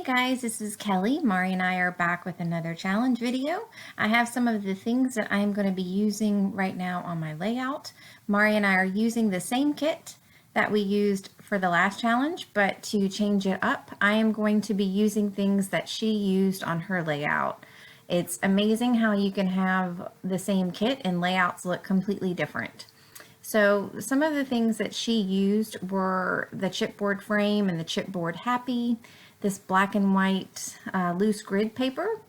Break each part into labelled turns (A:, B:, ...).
A: guys, this is Kelly. Mari and I are back with another challenge video. I have some of the things that I'm going to be using right now on my layout. Mari and I are using the same kit that we used for the last challenge, but to change it up, I am going to be using things that she used on her layout. It's amazing how you can have the same kit and layouts look completely different. So some of the things that she used were the chipboard frame and the chipboard happy, this black and white loose grid paper,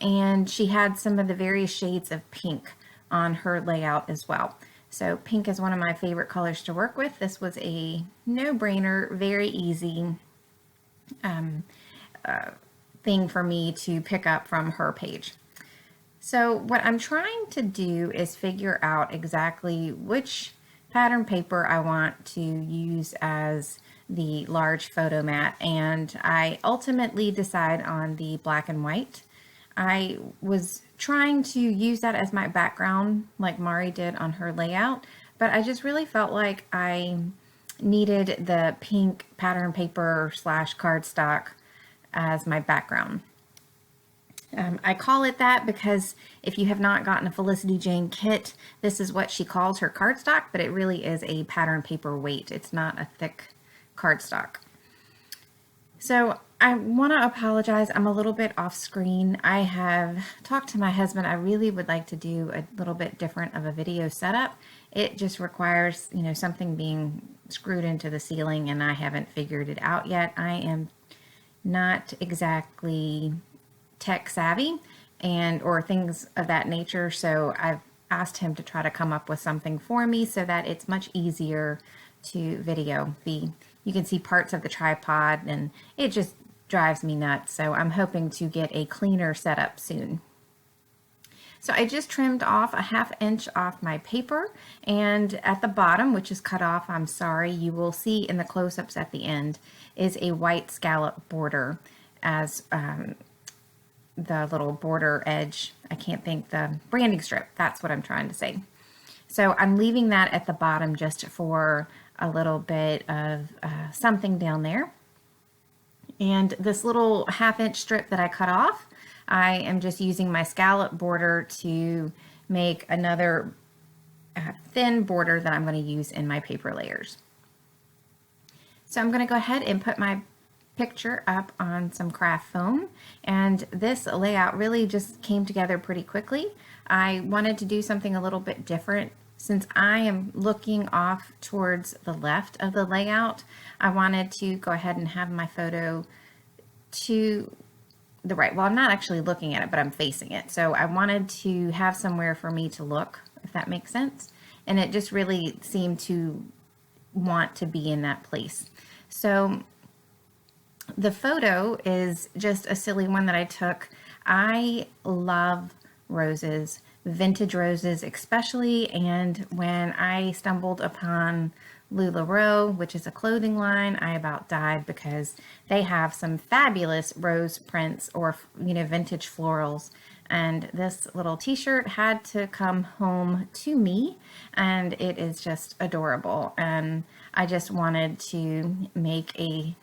A: and she had some of the various shades of pink on her layout as well. So pink is one of my favorite colors to work with. This was a no-brainer, very easy thing for me to pick up from her page. So what I'm trying to do is figure out exactly which pattern paper I want to use as the large photo mat, and I ultimately decide on the black and white. I was trying to use that as my background like Mari did on her layout, but I just really felt like I needed the pink pattern paper slash cardstock as my background. I call it that because if you have not gotten a Felicity Jane kit, this is what she calls her cardstock, but it really is a pattern paper weight. It's not a thick cardstock. So I want to apologize. I'm a little bit off screen. I have talked to my husband. I really would like to do a little bit different of a video setup. It just requires, something being screwed into the ceiling, and I haven't figured it out yet. I am not exactly tech savvy or things of that nature, so I've asked him to try to come up with something for me so that it's much easier to video. You can see parts of the tripod and it just drives me nuts, so I'm hoping to get a cleaner setup soon. So I just trimmed off a 1/2 inch off my paper, and at the bottom, which is cut off, I'm sorry, you will see in the close-ups at the end, is a white scallop border as the little border edge. I can't think, the branding strip, that's what I'm trying to say. So I'm leaving that at the bottom just for a little bit of something down there. And this little 1/2 inch strip that I cut off, I am just using my scallop border to make another thin border that I'm going to use in my paper layers. So I'm going to go ahead and put my picture up on some craft foam, and this layout really just came together pretty quickly. I wanted to do something a little bit different. Since I am looking off towards the left of the layout, I wanted to go ahead and have my photo to the right. Well, I'm not actually looking at it, but I'm facing it. So I wanted to have somewhere for me to look, if that makes sense. And it just really seemed to want to be in that place. So the photo is just a silly one that I took. I love roses, vintage roses especially, and when I stumbled upon LuLaRoe, which is a clothing line, I about died because they have some fabulous rose prints or vintage florals, and this little t-shirt had to come home to me, and it is just adorable, and I just wanted to make a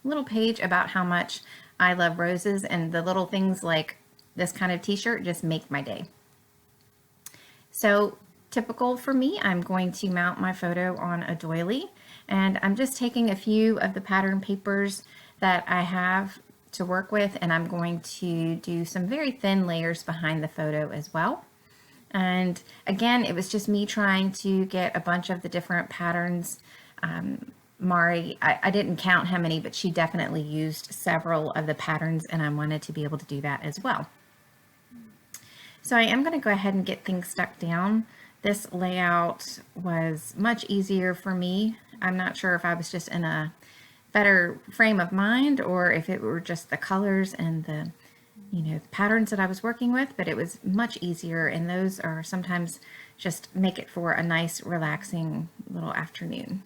A: little page about how much I love roses, and the little things like this kind of t-shirt just make my day. So typical for me, I'm going to mount my photo on a doily, and I'm just taking a few of the pattern papers that I have to work with, and I'm going to do some very thin layers behind the photo as well. And again, it was just me trying to get a bunch of the different patterns. Mari, I didn't count how many, but she definitely used several of the patterns, and I wanted to be able to do that as well. So I am going to go ahead and get things stuck down. This layout was much easier for me. I'm not sure if I was just in a better frame of mind or if it were just the colors and the patterns that I was working with, but it was much easier, and those are sometimes just make it for a nice relaxing little afternoon.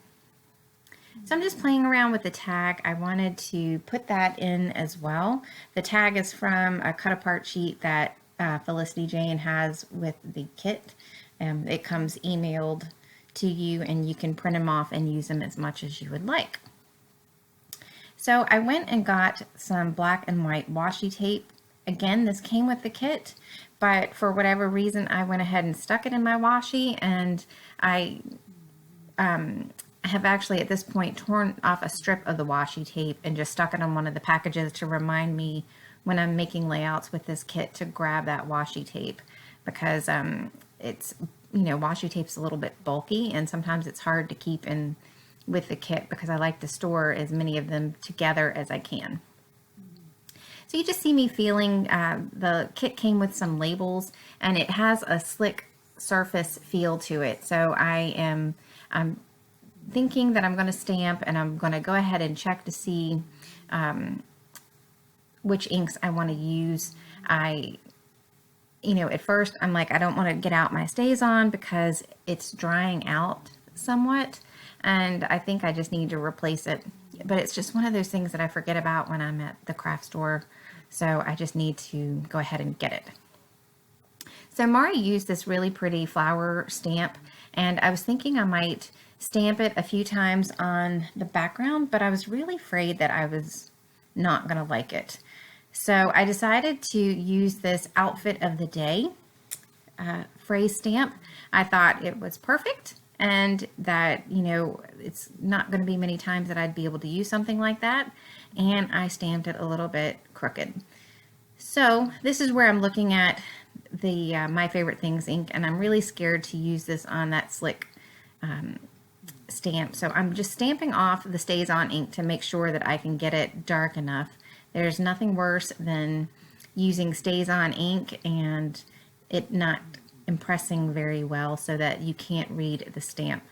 A: So I'm just playing around with the tag. I wanted to put that in as well. The tag is from a cut apart sheet that Felicity Jane has with the kit. It comes emailed to you, and you can print them off and use them as much as you would like. So I went and got some black and white washi tape. Again, this came with the kit, but for whatever reason, I went ahead and stuck it in my washi, and I have actually at this point torn off a strip of the washi tape and just stuck it on one of the packages to remind me when I'm making layouts with this kit to grab that washi tape, because it's, washi tape's a little bit bulky and sometimes it's hard to keep in with the kit because I like to store as many of them together as I can. So you just see me feeling, the kit came with some labels and it has a slick surface feel to it. So I'm thinking that I'm going to stamp, and I'm going to go ahead and check to see which inks I want to use. At first I'm like, I don't want to get out my StazOn because it's drying out somewhat, and I think I just need to replace it. But it's just one of those things that I forget about when I'm at the craft store, so I just need to go ahead and get it. So Mari used this really pretty flower stamp, and I was thinking I might stamp it a few times on the background, but I was really afraid that I was not going to like it. So I decided to use this Outfit of the Day phrase stamp. I thought it was perfect, and that, it's not going to be many times that I'd be able to use something like that, and I stamped it a little bit crooked. So this is where I'm looking at the My Favorite Things ink, and I'm really scared to use this on that slick stamp. So I'm just stamping off the StazOn ink to make sure that I can get it dark enough. There's nothing worse than using StazOn ink and it not impressing very well so that you can't read the stamp.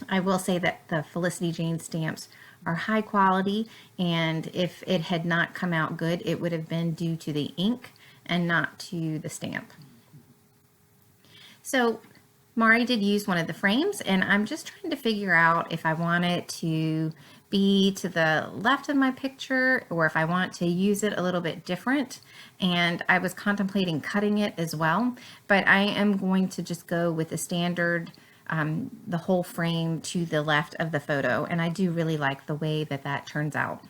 A: I will say that the Felicity Jane stamps are high quality, and if it had not come out good, it would have been due to the ink and not to the stamp. So Mari did use one of the frames, and I'm just trying to figure out if I want it to be to the left of my picture or if I want to use it a little bit different. And I was contemplating cutting it as well, but I am going to just go with the standard, the whole frame to the left of the photo. And I do really like the way that that turns out.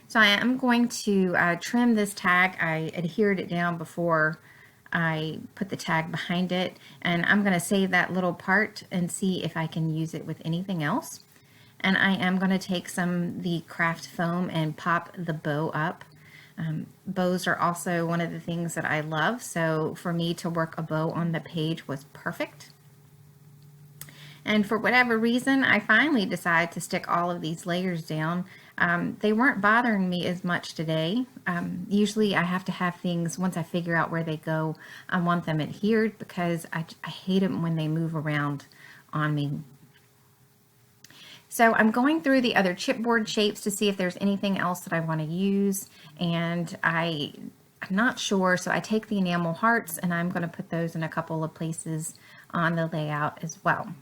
A: So I am going to trim this tag. I adhered it down before I put the tag behind it, and I'm going to save that little part and see if I can use it with anything else. And I am going to take the craft foam and pop the bow up. Bows are also one of the things that I love, so for me to work a bow on the page was perfect. And for whatever reason, I finally decided to stick all of these layers down. They weren't bothering me as much today. Usually I have to have things, once I figure out where they go, I want them adhered because I hate them when they move around on me. So I'm going through the other chipboard shapes to see if there's anything else that I want to use, and I'm not sure, so I take the enamel hearts and I'm going to put those in a couple of places on the layout as well.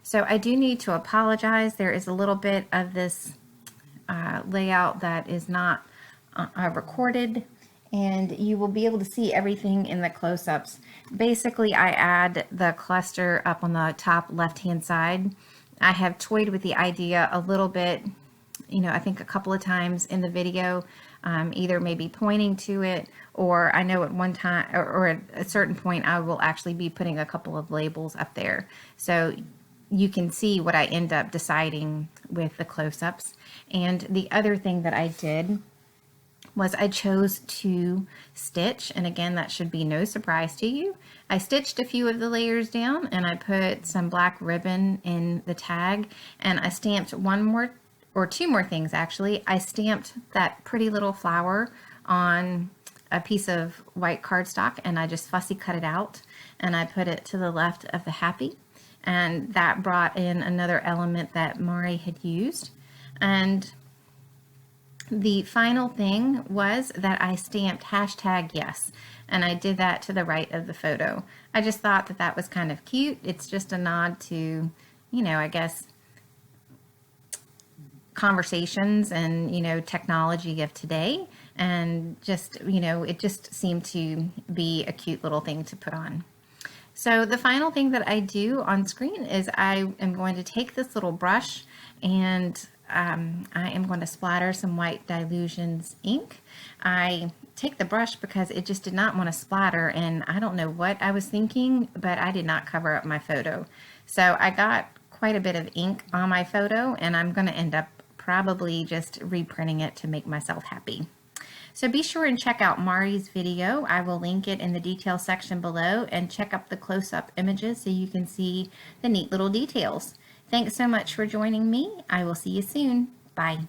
A: So I do need to apologize. There is a little bit of this layout that is not recorded, and you will be able to see everything in the close-ups. Basically, I add the cluster up on the top left-hand side. I have toyed with the idea a little bit, I think a couple of times in the video, either maybe pointing to it, or I know at one time or at a certain point I will actually be putting a couple of labels up there. So you can see what I end up deciding with the close-ups. And the other thing that I did was I chose to stitch, and again, that should be no surprise to you. I stitched a few of the layers down, and I put some black ribbon in the tag, and I stamped one more, or two more things actually. I stamped that pretty little flower on a piece of white cardstock, and I just fussy cut it out, and I put it to the left of the happy, and that brought in another element that Mari had used. And the final thing was that I stamped #yes, and I did that to the right of the photo. I just thought that that was kind of cute. It's just a nod to, I guess, conversations and, technology of today. And just, it just seemed to be a cute little thing to put on. So the final thing that I do on screen is I am going to take this little brush and I am going to splatter some White Dylusions ink. I take the brush because it just did not want to splatter, and I don't know what I was thinking, but I did not cover up my photo. So I got quite a bit of ink on my photo, and I'm going to end up probably just reprinting it to make myself happy. So be sure and check out Mari's video. I will link it in the details section below, and check up the close-up images so you can see the neat little details. Thanks so much for joining me. I will see you soon. Bye.